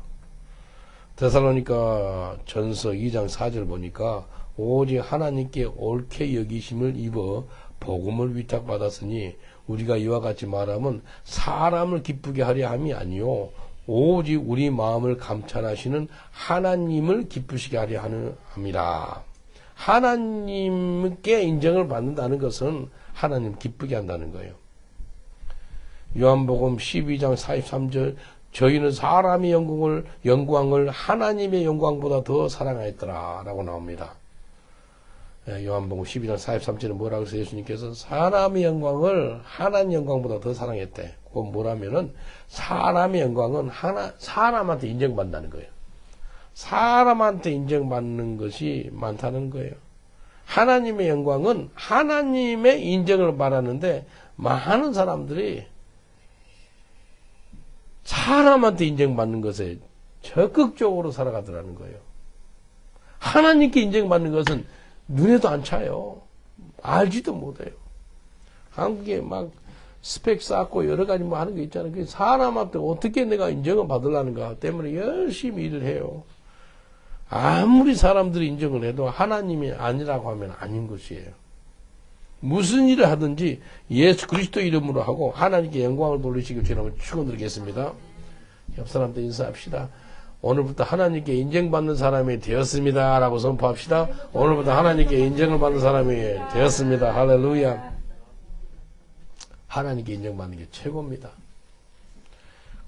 데살로니가 전서 2장 4절 보니까 오직 하나님께 옳게 여기심을 입어 복음을 위탁받았으니 우리가 이와 같이 말하면 사람을 기쁘게 하려 함이 아니요 오직 우리 마음을 감찰하시는 하나님을 기쁘시게 하려 함이라. 하나님께 인정을 받는다는 것은 하나님 기쁘게 한다는 거예요. 요한복음 12장 43절 저희는 사람의 영광을 하나님의 영광보다 더 사랑하였더라 라고 나옵니다. 요한복음 12장 43절에 뭐라고 해서 예수님께서 사람의 영광을 하나님 영광보다 더 사랑했대. 그건 뭐라면은 사람의 영광은 사람한테 인정받는다는 거예요. 사람한테 인정받는 것이 많다는 거예요. 하나님의 영광은 하나님의 인정을 말하는데 많은 사람들이 사람한테 인정받는 것에 적극적으로 살아가더라는 거예요. 하나님께 인정받는 것은 눈에도 안 차요. 알지도 못해요. 한국에 막 스펙 쌓고 여러 가지 뭐 하는 게 있잖아요. 그 사람한테 어떻게 내가 인정을 받으려는가 때문에 열심히 일을 해요. 아무리 사람들이 인정을 해도 하나님이 아니라고 하면 아닌 것이에요. 무슨 일을 하든지 예수 그리스도 이름으로 하고 하나님께 영광을 돌리시길 주님을 축원드리겠습니다. 옆 사람들 인사합시다. 오늘부터 하나님께 인정받는 사람이 되었습니다 라고 선포합시다. 오늘부터 하나님께 인정을 받는 사람이 되었습니다. 할렐루야. 하나님께 인정받는 게 최고입니다.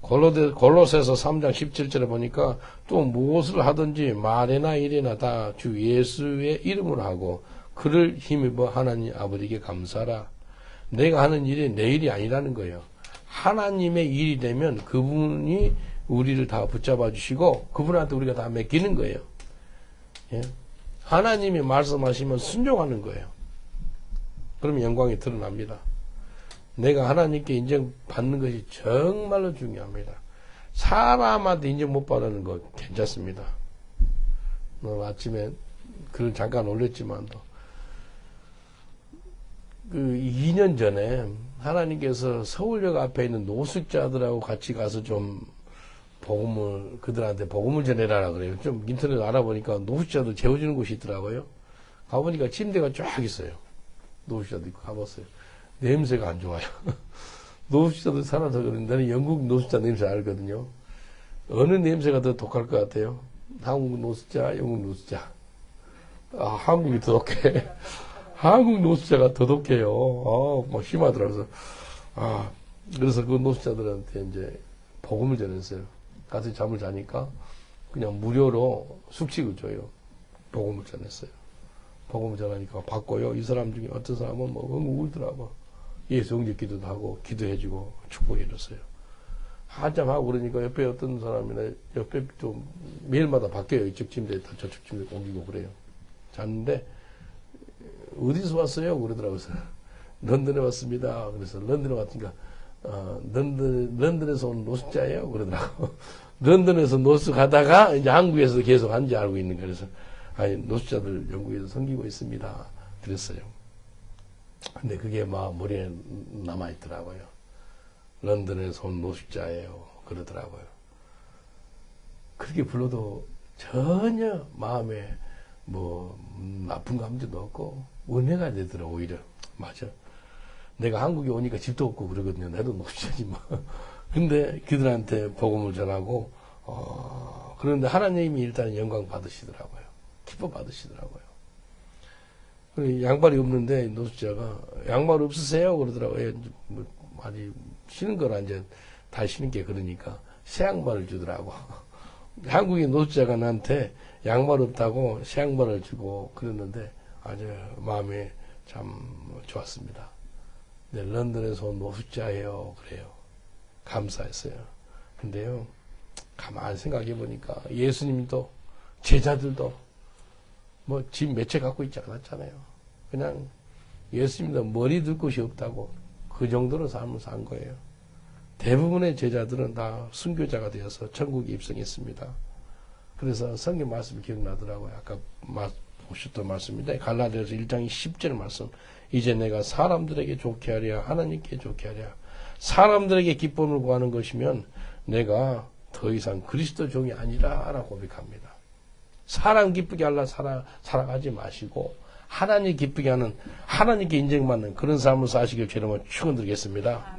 골로새서 3장 17절에 보니까 또 무엇을 하든지 말이나 일이나 다 주 예수의 이름으로 하고 그를 힘입어 하나님 아버지께 감사하라. 내가 하는 일이 내 일이 아니라는 거예요. 하나님의 일이 되면 그분이 우리를 다 붙잡아 주시고 그분한테 우리가 다 맡기는 거예요. 예? 하나님이 말씀하시면 순종하는 거예요. 그러면 영광이 드러납니다. 내가 하나님께 인정받는 것이 정말로 중요합니다. 사람한테 인정 못 받는 거 괜찮습니다. 오늘 아침에 글을 잠깐 올렸지만도 그 2년 전에 하나님께서 서울역 앞에 있는 노숙자들하고 같이 가서 좀 그들한테 복음을 전해라 그래요. 좀 인터넷 알아보니까 노숙자들 재워주는 곳이 있더라고요. 가보니까 침대가 쫙 있어요. 노숙자도 있고 가봤어요. 냄새가 안 좋아요. 노숙자들 살아서 그런데 나는 영국 노숙자 냄새 알거든요. 어느 냄새가 더 독할 것 같아요? 한국 노숙자, 영국 노숙자. 아, 한국이 더 독해. 한국 노숙자가 더 독해요. 막 심하더라고요. 그래서 그 노숙자들한테 이제 복음을 전했어요. 가서 잠을 자니까 그냥 무료로 숙식을 줘요. 복음을 전했어요. 복음을 전하니까 받고요. 이 사람 중에 어떤 사람은 뭐 울더라고. 예수 영접 기도도 하고 기도해주고 축복해줬어요. 한참 하고 그러니까 옆에 어떤 사람이나 옆에 좀 매일마다 바뀌어요. 이쪽 침대 저쪽 침대 옮기고 그래요. 잤는데 어디서 왔어요? 그러더라고요. 런던에 왔습니다. 그래서 런던에 왔으니까 런던에서 온 노숙자예요? 그러더라고. 런던에서 노숙하다가 이제 한국에서 계속 한지 알고 있는 거예요. 그래서 아니 노숙자들 영국에서 섬기고 있습니다. 그랬어요. 근데 그게 막 머리에 남아있더라고요. 런던에서 온 노숙자예요. 그러더라고요. 그렇게 불러도 전혀 마음에 뭐 나쁜 감정도 없고 은혜가 되더라고. 오히려 맞아. 내가 한국에 오니까 집도 없고 그러거든요. 나도 노숙자지 뭐. 근데 그들한테 복음을 전하고 그런데 하나님이 일단 영광 받으시더라고요. 기뻐 받으시더라고요. 양발이 없는데 노숙자가 양말 없으세요? 그러더라고요. 뭐 많이 신은 거라 이제 다 신은 게 그러니까 새 양말을 주더라고. 한국인 노숙자가 나한테 양말 없다고 새 양말을 주고 그랬는데 아주 마음이 참 좋았습니다. 네, 런던에서 온 노숙자예요. 그래요. 감사했어요. 근데요, 가만히 생각해 보니까 예수님도 제자들도 뭐 집 몇 채 갖고 있지 않았잖아요. 그냥 예수님도 머리 둘 곳이 없다고 그 정도로 삶을 산 거예요. 대부분의 제자들은 다 순교자가 되어서 천국에 입성했습니다. 그래서 성경 말씀이 기억나더라고요. 아까 보셨던 말씀인데 갈라디아서 1장 10절 말씀. 이제 내가 사람들에게 좋게 하랴 하나님께 좋게 하랴. 사람들에게 기쁨을 구하는 것이면 내가 더 이상 그리스도 종이 아니라 라고 고백합니다. 사람 기쁘게 하려 살아가지 마시고 하나님 기쁘게 하는 하나님께 인정받는 그런 삶을 사시길 주님은 축원드리겠습니다.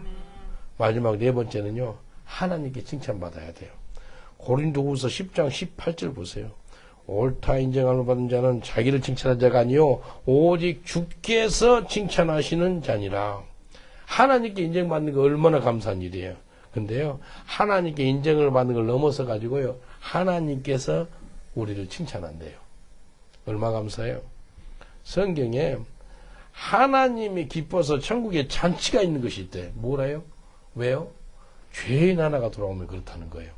마지막 네 번째는요. 하나님께 칭찬받아야 돼요. 고린도후서 10장 18절 보세요. 옳다 인정함을 받은 자는 자기를 칭찬한 자가 아니요 오직 주께서 칭찬하시는 자니라. 하나님께 인정받는 거 얼마나 감사한 일이에요. 근데요. 하나님께 인정을 받는 걸 넘어서 가지고요. 하나님께서 우리를 칭찬한대요. 얼마 감사해요. 성경에 하나님이 기뻐서 천국에 잔치가 있는 것이 있대. 뭐래요? 왜요? 죄인 하나가 돌아오면 그렇다는 거예요.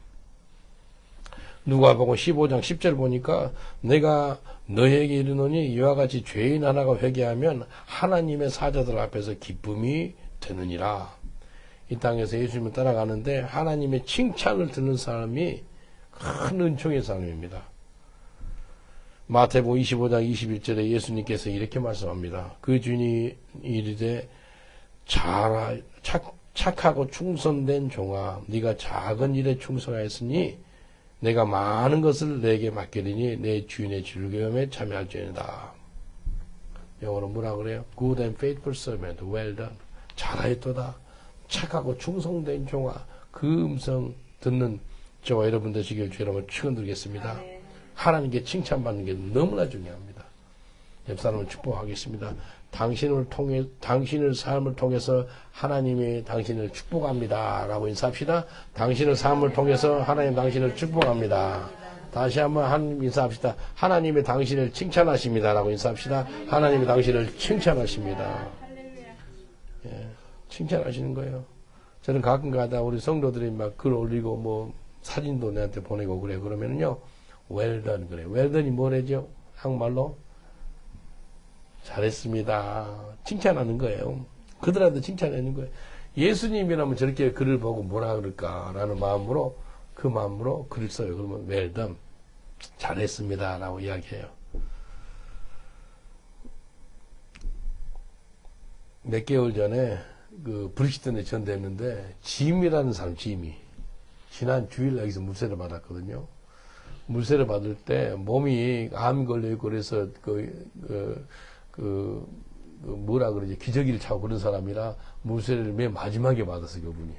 누가복음 15장 10절 보니까 내가 너에게 이르노니 이와 같이 죄인 하나가 회개하면 하나님의 사자들 앞에서 기쁨이 되느니라. 이 땅에서 예수님을 따라가는데 하나님의 칭찬을 듣는 사람이 큰 은총의 사람입니다. 마태복음 25장 21절에 예수님께서 이렇게 말씀합니다. 그 주인이 이르되 착하고 충성된 종아 네가 작은 일에 충성하였으니 내가 많은 것을 내게 맡기리니 내 주인의 즐거움에 참여할지어다. 영어로 뭐라 그래요? Good and faithful servant, well done. 잘하였도다. 착하고 충성된 종아. 그 음성 듣는 저와 여러분 되시길 주 여러분 축원드리겠습니다. 하나님께 칭찬받는 게 너무나 중요합니다. 옆 사람을 축복하겠습니다. 당신을 삶을 통해서 하나님이 당신을 축복합니다. 라고 인사합시다. 당신의 삶을 통해서 하나님 당신을 축복합니다. 다시 한번 하나님 인사합시다. 하나님이 당신을 칭찬하십니다. 라고 인사합시다. 하나님이 당신을 칭찬하십니다. 예, 칭찬하시는 거예요. 저는 가끔 가다 우리 성도들이 막 글 올리고 뭐 사진도 내한테 보내고 그래. 그러면요. well done 그래. well done이 뭐래죠? 한국말로? 잘했습니다. 칭찬하는 거예요. 그들한테 칭찬하는 거예요. 예수님이라면 저렇게 글을 보고 뭐라 그럴까라는 마음으로 그 마음으로 글을 써요. 그러면 well done. 잘했습니다. 라고 이야기해요. 몇 개월 전에 그 브리시턴에 전대했는데 짐이라는 사람 짐이 지난 주일 여기서 물세를 받았거든요. 물세를 받을 때 몸이 암 걸려있고 그래서 뭐라 그러지 기저귀를 차고 그런 사람이라 물세를 맨 마지막에 받았어요. 그분이.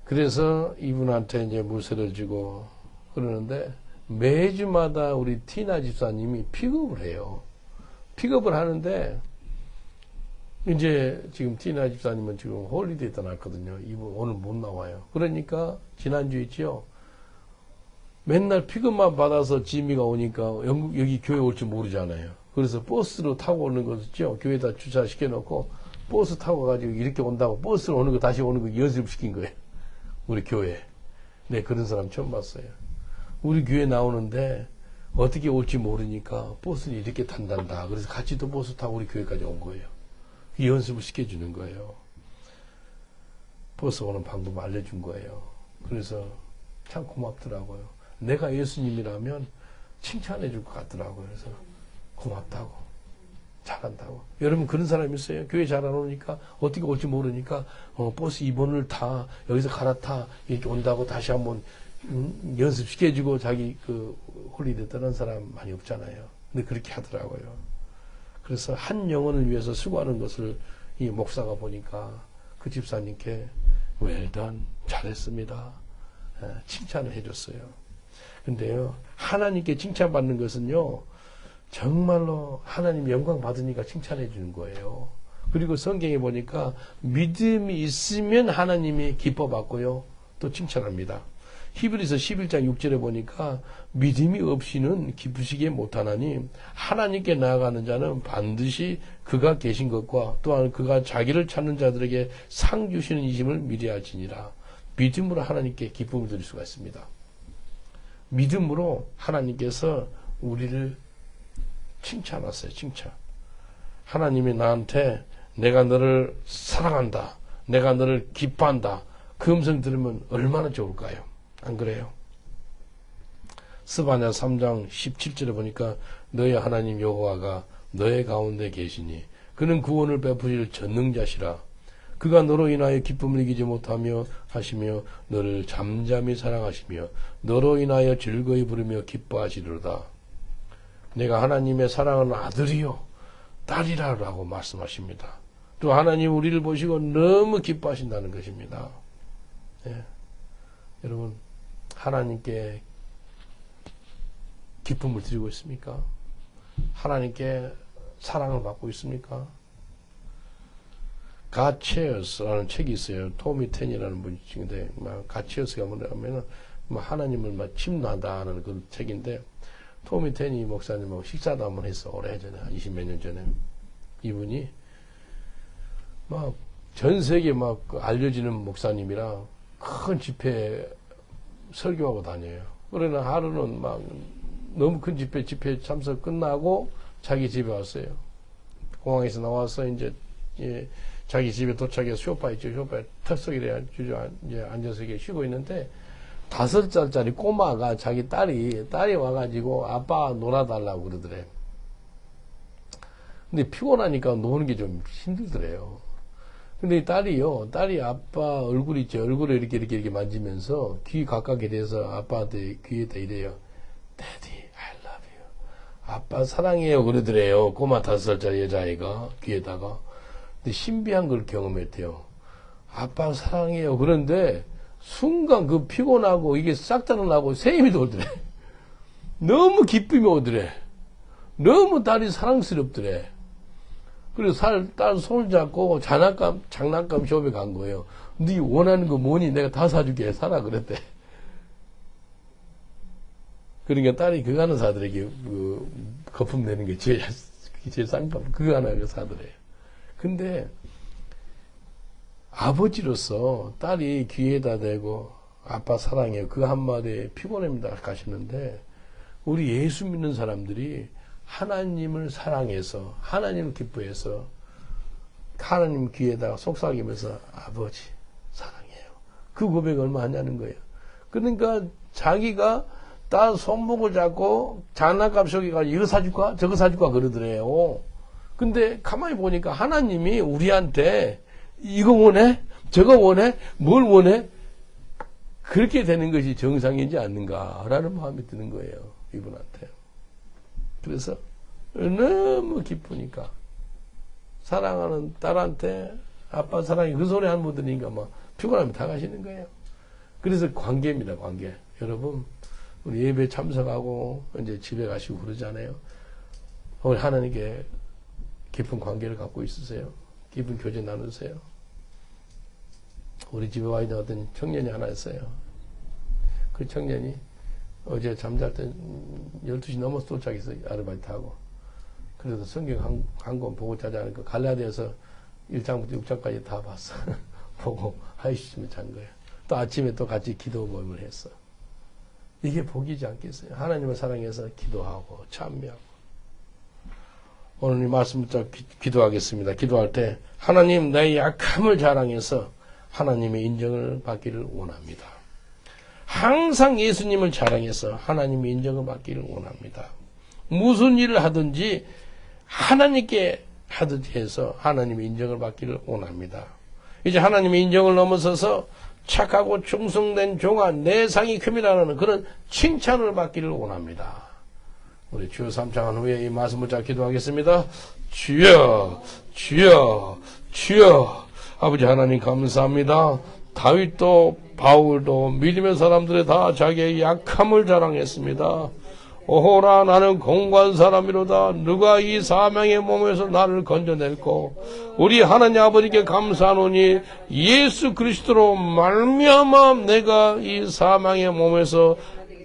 그래서 이분한테 이제 물세를 주고 그러는데 매주마다 우리 티나 집사님이 픽업을 해요. 픽업을 하는데 이제 지금 티나 집사님은 지금 홀리데이 떠났거든요. 이분 오늘 못 나와요. 그러니까 지난주 있죠. 맨날 픽업만 받아서 지미가 오니까 여기 교회 올 줄 모르잖아요. 그래서 버스로 타고 오는 거 있죠. 교회에다 주차시켜 놓고 버스 타고 가지고 이렇게 온다고 버스로 오는 거 다시 오는 거 연습시킨 거예요. 우리 교회. 네, 그런 사람 처음 봤어요. 우리 교회 나오는데 어떻게 올지 모르니까 버스를 이렇게 탄단다. 그래서 같이 또 버스 타고 우리 교회까지 온 거예요. 그 연습을 시켜주는 거예요. 버스 오는 방법 알려준 거예요. 그래서 참 고맙더라고요. 내가 예수님이라면 칭찬해 줄 것 같더라고요. 그래서 고맙다고. 잘한다고. 여러분 그런 사람 있어요? 교회 잘 안 오니까 어떻게 올지 모르니까 버스 2번을 타. 여기서 갈아타. 이렇게 온다고 다시 한번 연습시켜주고 자기 그 홀리데이 떠난 사람 많이 없잖아요. 근데 그렇게 하더라고요. 그래서 한 영혼을 위해서 수고하는 것을 이 목사가 보니까 그 집사님께 well done. 잘했습니다. 칭찬을 해줬어요. 근데요, 하나님께 칭찬받는 것은요, 정말로 하나님 영광 받으니까 칭찬해 주는 거예요. 그리고 성경에 보니까 믿음이 있으면 하나님이 기뻐 받고요. 또 칭찬합니다. 히브리서 11장 6절에 보니까 믿음이 없이는 기쁘시게 못하나니 하나님께 나아가는 자는 반드시 그가 계신 것과 또한 그가 자기를 찾는 자들에게 상 주시는 이심을 미리 알지니라. 믿음으로 하나님께 기쁨을 드릴 수가 있습니다. 믿음으로 하나님께서 우리를 칭찬하세요. 칭찬. 하나님이 나한테 내가 너를 사랑한다. 내가 너를 기뻐한다. 그 음성 들으면 얼마나 좋을까요? 안 그래요? 스바냐 3장 17절에 보니까 너의 하나님 여호와가 너의 가운데 계시니 그는 구원을 베푸실 전능자시라. 그가 너로 인하여 기쁨을 이기지 못하며 하시며 너를 잠잠히 사랑하시며 너로 인하여 즐거이 부르며 기뻐하시리로다. 내가 하나님의 사랑하는 아들이요 딸이라고 말씀하십니다. 또 하나님 우리를 보시고 너무 기뻐하신다는 것입니다. 예. 여러분 하나님께 기쁨을 드리고 있습니까? 하나님께 사랑을 받고 있습니까? 가치어스라는 책이 있어요. 토미 텐이라는 분이 찍는데 가치어스가 뭐냐면 하나님을 침노한다는 그 책인데 토미 텐이 목사님하고 식사도 한번 했어. 오래전에 한 20몇 년 전에 이분이 막 전 세계 막 알려지는 목사님이라 큰 집회에 설교하고 다녀요. 그러나 하루는 막 너무 큰 집회 참석 끝나고 자기 집에 왔어요. 공항에서 나와서 이제 자기 집에 도착해서 소파 있죠. 소파에 턱석에 앉아서 이렇게 쉬고 있는데 5살짜리 꼬마가 자기 딸이 와가지고 아빠 놀아달라고 그러더래. 근데 피곤하니까 노는 게 좀 힘들더래요. 근데 이 딸이 아빠 얼굴 있죠. 얼굴을 이렇게 만지면서 귀 가깝게 대서 아빠한테 귀에다 이래요. Daddy, I love you. 아빠 사랑해요. 그러더래요. 꼬마 5살짜리 여자아이가 귀에다가. 근데 신비한 걸 경험했대요. 아빠 사랑해요. 그런데 순간 그 피곤하고 이게 싹 다 나고 세임이 돌더래. 너무 기쁨이 오더래. 너무 딸이 사랑스럽더래. 그래서 딸 손을 잡고 장난감 숍에 간 거예요. 네 원하는 거 뭐니? 내가 다 사줄게. 사라 그랬대. 그러니까 딸이 그거 하나 사더래. 거품 내는 게 제일 쌍값. 그거 하나 사더래. 근데 아버지로서 딸이 귀에다 대고 아빠 사랑해요. 그 한마디에 피곤합니다 가시는데 우리 예수 믿는 사람들이 하나님을 사랑해서 하나님을 기뻐해서 하나님 귀에다가 속삭이면서 아버지 사랑해요. 그 고백 얼마 하냐는 거예요. 그러니까 자기가 딸 손목을 잡고 장난감 속에 가서 이거 사줄까 저거 사줄까 그러더래요. 근데 가만히 보니까 하나님이 우리한테 이거 원해? 저거 원해? 뭘 원해? 그렇게 되는 것이 정상이지 않는가라는 마음이 드는 거예요. 이분한테. 그래서 너무 기쁘니까 사랑하는 딸한테 아빠 사랑해 그 소리 한 번 들으니까 막 피곤하면 다 가시는 거예요. 그래서 관계입니다. 관계. 여러분 우리 예배 참석하고 이제 집에 가시고 그러잖아요. 오늘 하나님께 깊은 관계를 갖고 있으세요? 깊은 교제 나누세요? 우리 집에 와 있는 어떤 청년이 하나 있어요. 그 청년이 어제 잠잘 때 12시 넘어서 도착해서 아르바이트하고 그래서 성경 한 권 보고 자지 않으니까 갈라디아서 1장부터 6장까지 다 봤어. 보고 1시쯤에 잔 거예요. 또 아침에 또 같이 기도 모임을 했어. 이게 복이지 않겠어요? 하나님을 사랑해서 기도하고 참여하고. 오늘 이 말씀부터 기도하겠습니다. 기도할 때 하나님 나의 약함을 자랑해서 하나님의 인정을 받기를 원합니다. 항상 예수님을 자랑해서 하나님의 인정을 받기를 원합니다. 무슨 일을 하든지 하나님께 하듯이 해서 하나님의 인정을 받기를 원합니다. 이제 하나님의 인정을 넘어서서 착하고 충성된 종아 내 상이 큼이라는 그런 칭찬을 받기를 원합니다. 우리 주여 삼창한 후에 이 말씀을 잘 기도하겠습니다. 주여 주여 주여 아버지 하나님 감사합니다. 다윗도 바울도 믿음의 사람들이 다 자기의 약함을 자랑했습니다. 오호라 나는 공고한 사람이로다. 누가 이 사망의 몸에서 나를 건져낼고 우리 하나님 아버지께 감사하노니 예수 그리스도로 말미암아 내가 이 사망의 몸에서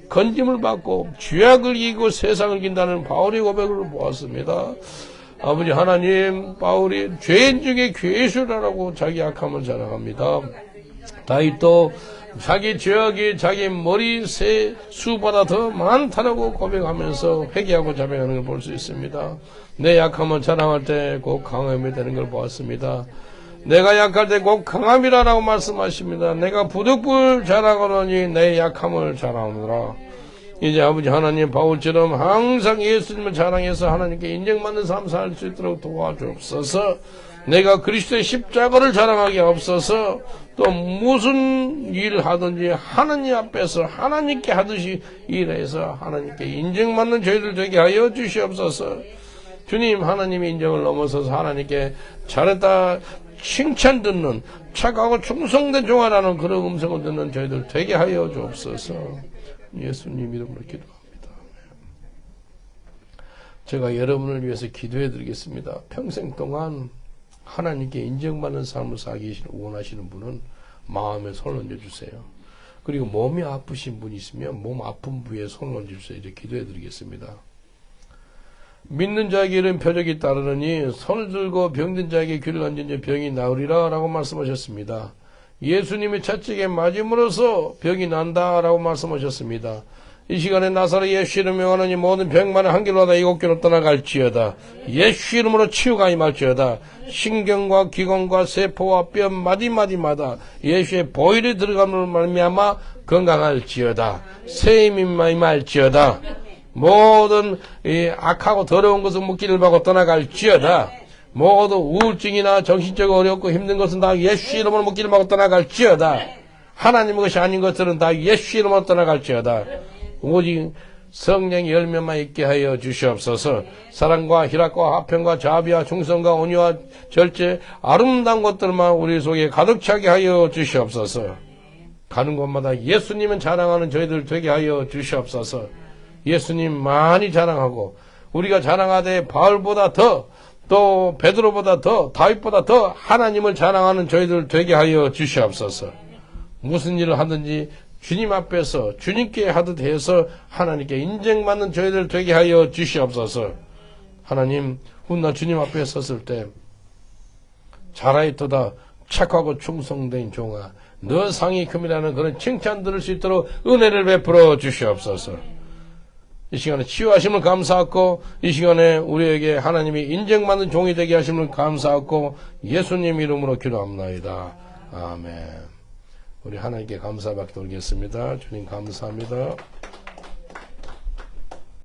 건짐을 받고 죄악을 이기고 세상을 이긴다는 바울의 고백을 보았습니다. 아버지 하나님, 바울이 죄인 중에 괴수라라고 자기 악함을 자랑합니다. 다윗도 자기 죄악이 자기 머리 새 수보다 더 많다라고 고백하면서 회개하고 자백하는 걸 볼 수 있습니다. 내 약함을 자랑할 때 곧 강함이 되는 걸 보았습니다. 내가 약할 때 곧 강함이라라고 말씀하십니다. 내가 부득불 자랑하노니 내 약함을 자랑하노라. 이제 아버지 하나님 바울처럼 항상 예수님을 자랑해서 하나님께 인정받는 삶 살 수 있도록 도와주옵소서. 내가 그리스도의 십자가를 자랑하게 없어서 또 무슨 일 하든지 하나님 앞에서 하나님께 하듯이 일해서 하나님께 인정받는 저희들 되게 하여 주시옵소서. 주님, 하나님의 인정을 넘어서서 하나님께 잘했다 칭찬 듣는 착하고 충성된 종아라는 그런 음성을 듣는 저희들 되게 하여 주옵소서. 예수님 이름으로 기도합니다. 제가 여러분을 위해서 기도해 드리겠습니다. 평생 동안 하나님께 인정받는 삶을 살기 원하시는 분은 마음에 손을 얹어주세요. 그리고 몸이 아프신 분이 있으면 몸 아픈 부위에 손을 얹어주세요. 이제 기도해 드리겠습니다. 믿는 자에게 이런 표적이 따르느니 손을 들고 병든 자에게 귀를 얹은 병이 나으리라 라고 말씀하셨습니다. 예수님이 채찍에 맞음으로써 병이 난다라고 말씀하셨습니다. 이 시간에 나사렛 예수 이름으로 명하노니 모든 병만을 한 길로 하다 일곱 길로 떠나갈지어다. 예수 이름으로 치유가 임할지어다. 신경과 기관과 세포와 뼈 마디마디마다 예수의 보혈이 들어감으로 말미암아 건강할지어다. 새 힘이 임할지어다. 모든 이 악하고 더러운 것은 묵기를 받고 떠나갈지어다. 모두 우울증이나 정신적 어렵고 힘든 것은 다 예수 이름으로 묵기를 받고 떠나갈지어다. 하나님의 것이 아닌 것들은 다 예수 이름으로 떠나갈지어다. 오직 성령의 열매만 있게 하여 주시옵소서. 사랑과 희락과 화평과 자비와 충성과 온유와 절제 아름다운 것들만 우리 속에 가득 차게 하여 주시옵소서. 가는 곳마다 예수님은 자랑하는 저희들 되게 하여 주시옵소서. 예수님 많이 자랑하고 우리가 자랑하되 바울보다 더 또 베드로보다 더 다윗보다 더 하나님을 자랑하는 저희들 되게 하여 주시옵소서. 무슨 일을 하든지 주님 앞에서 주님께 하듯 해서 하나님께 인정받는 저희들 되게 하여 주시옵소서. 하나님, 훗날 주님 앞에 섰을 때 잘하였도다 착하고 충성된 종아 너 상이 금이라는 그런 칭찬 들을 수 있도록 은혜를 베풀어 주시옵소서. 이 시간에 치유하심을 감사하고 이 시간에 우리에게 하나님이 인정받는 종이 되게 하심을 감사하고 예수님 이름으로 기도합니다. 아멘. 우리 하나님께 감사받게 돌겠습니다. 주님 감사합니다.